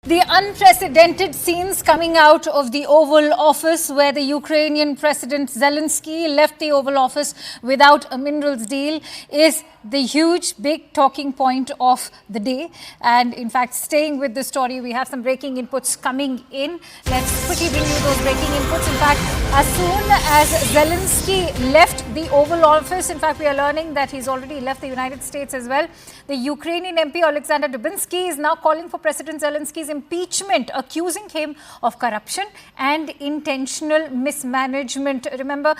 The unprecedented scenes coming out of the Oval Office, where the Ukrainian President Zelensky left the Oval Office without a minerals deal, is the huge, big talking point of the day. And in fact, staying with the story, we have some breaking inputs coming in. Let's quickly bring you those breaking inputs. In fact, as soon as Zelensky left the Oval Office, in fact, we are learning that he's already left the United States as well. The Ukrainian MP Oleksandr Dubinsky is now calling for President Zelensky's impeachment, accusing him of corruption and intentional mismanagement. Remember,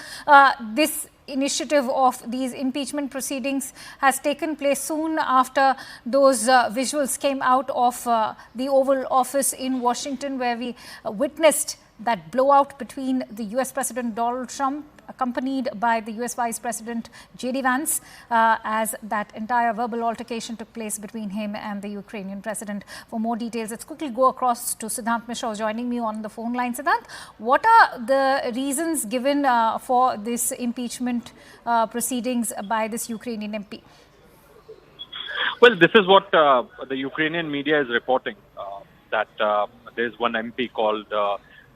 this initiative of these impeachment proceedings has taken place soon after those visuals came out of the Oval Office in Washington, where we witnessed that blowout between the US President Donald Trump, accompanied by the US Vice President Vance, as that entire verbal altercation took place between him and the Ukrainian President. For more details, let's quickly go across to Siddhant Mishra, joining me on the phone line. Siddhant, what are the reasons given for this impeachment proceedings by this Ukrainian MP? Well, this is what the Ukrainian media is reporting, that there's one MP called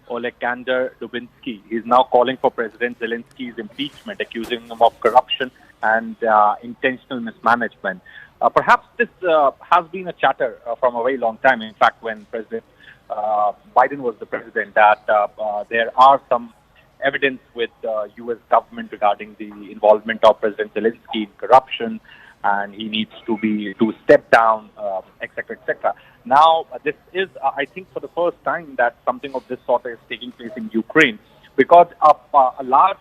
Oleksandr Dubinsky. He's now calling for President Zelensky's impeachment, accusing him of corruption and intentional mismanagement. Perhaps this has been a chatter from a very long time. In fact, when President Biden was the president, that there are some evidence with the U.S. government regarding the involvement of President Zelensky in corruption, and he needs to step down, etc., etc. Now, this is, I think, for the first time that something of this sort is taking place in Ukraine, because a large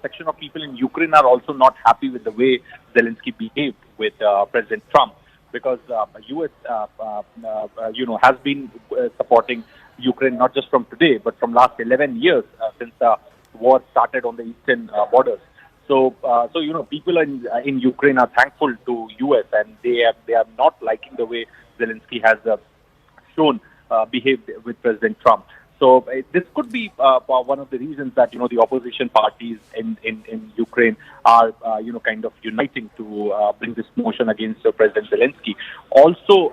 section of people in Ukraine are also not happy with the way Zelensky behaved with President Trump, because U.S. Has been supporting Ukraine not just from today, but from last 11 years since the war started on the eastern borders. So people in Ukraine are thankful to U.S. and they are not liking the way Zelensky has behaved with President Trump. So this could be one of the reasons that the opposition parties in Ukraine are kind of uniting to bring this motion against President Zelensky. Also,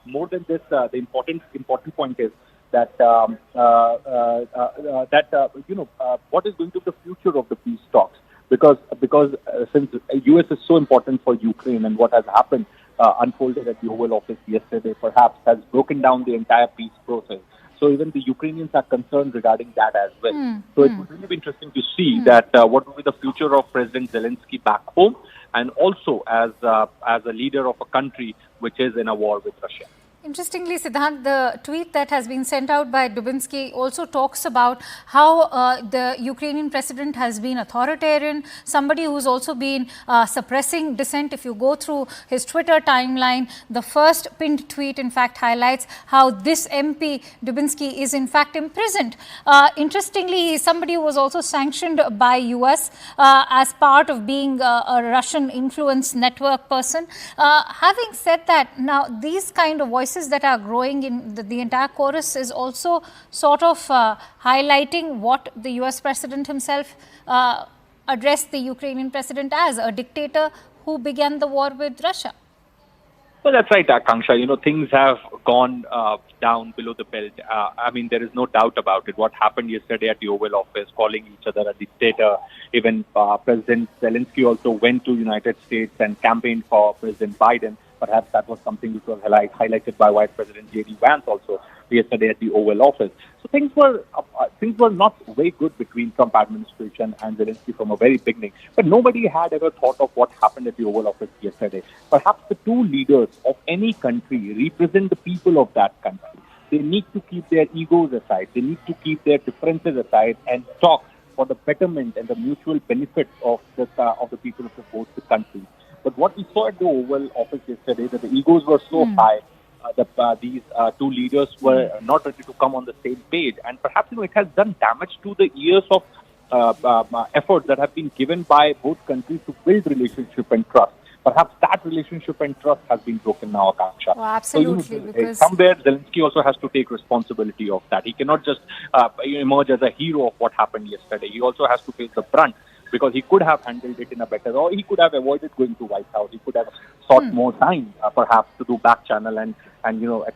more than this, the important point is that what is going to be the future of the peace talks, because since U.S. is so important for Ukraine, and what has happened unfolded at the Oval Office yesterday perhaps has broken down the entire peace process. So even the Ukrainians are concerned regarding that as well. So it would really be interesting to see that what will be the future of President Zelensky back home, and also as a leader of a country which is in a war with Russia. Interestingly, Siddhant, the tweet that has been sent out by Dubinsky also talks about how the Ukrainian president has been authoritarian, somebody who's also been suppressing dissent. If you go through his Twitter timeline, the first pinned tweet, in fact, highlights how this MP, Dubinsky, is in fact imprisoned. Interestingly, he's somebody who was also sanctioned by US as part of being a Russian influence network person. Having said that, now these kind of voices that are growing in the entire chorus is also sort of highlighting what the US president himself addressed the Ukrainian president as, a dictator who began the war with Russia. Well, that's right, Akanksha. Things have gone down below the belt. I mean, there is no doubt about it. What happened yesterday at the Oval Office, calling each other a dictator. Even President Zelensky also went to United States and campaigned for President Biden. Perhaps that was something which was highlighted by Vice President Vance also yesterday at the Oval Office. So things were not very good between Trump administration and Zelensky from a very beginning. But nobody had ever thought of what happened at the Oval Office yesterday. Perhaps the two leaders of any country represent the people of that country. They need to keep their egos aside. They need to keep their differences aside and talk for the betterment and the mutual benefits of the people of both the countries. But what we saw at the Oval Office yesterday, that the egos were so high that these two leaders were not ready to come on the same page. And perhaps it has done damage to the years of efforts that have been given by both countries to build relationship and trust. Perhaps that relationship and trust has been broken now, Akanksha. Oh, absolutely. So, because somewhere Zelensky also has to take responsibility of that. He cannot just emerge as a hero of what happened yesterday. He also has to face the brunt because he could have handled it in a better, or he could have avoided going to White House. He could have sought more time, perhaps, to do back channel and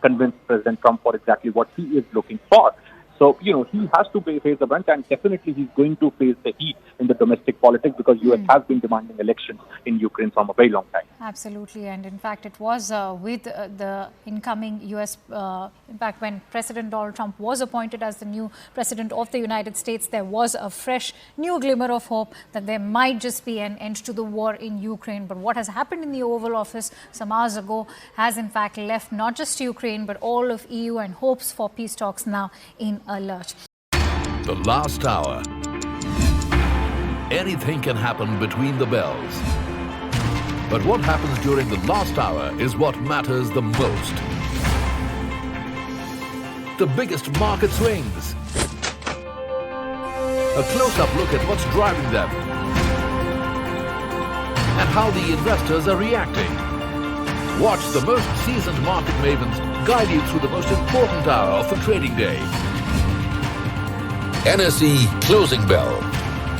convince President Trump for exactly what he is looking for. So, he has to face the brunt, and definitely he's going to face the heat in the domestic politics, because U.S. has been demanding elections in Ukraine from a very long time. Absolutely. And in fact, it was with the incoming U.S., in fact, when President Donald Trump was appointed as the new President of the United States, there was a fresh new glimmer of hope that there might just be an end to the war in Ukraine. But what has happened in the Oval Office some hours ago has in fact left not just Ukraine, but all of EU and hopes for peace talks now in a lurch. The last hour. Anything can happen between the bells. But what happens during the last hour is what matters the most. The biggest market swings. A close-up look at what's driving them. And how the investors are reacting. Watch the most seasoned market mavens guide you through the most important hour of the trading day. NSE Closing Bell.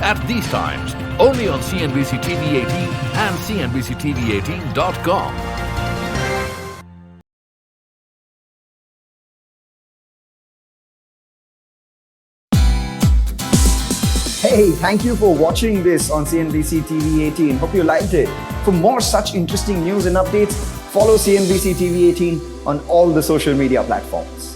At these times, only on CNBC TV 18 and CNBCTV18.com. Hey, thank you for watching this on CNBC TV 18. Hope you liked it. For more such interesting news and updates, follow CNBC TV 18 on all the social media platforms.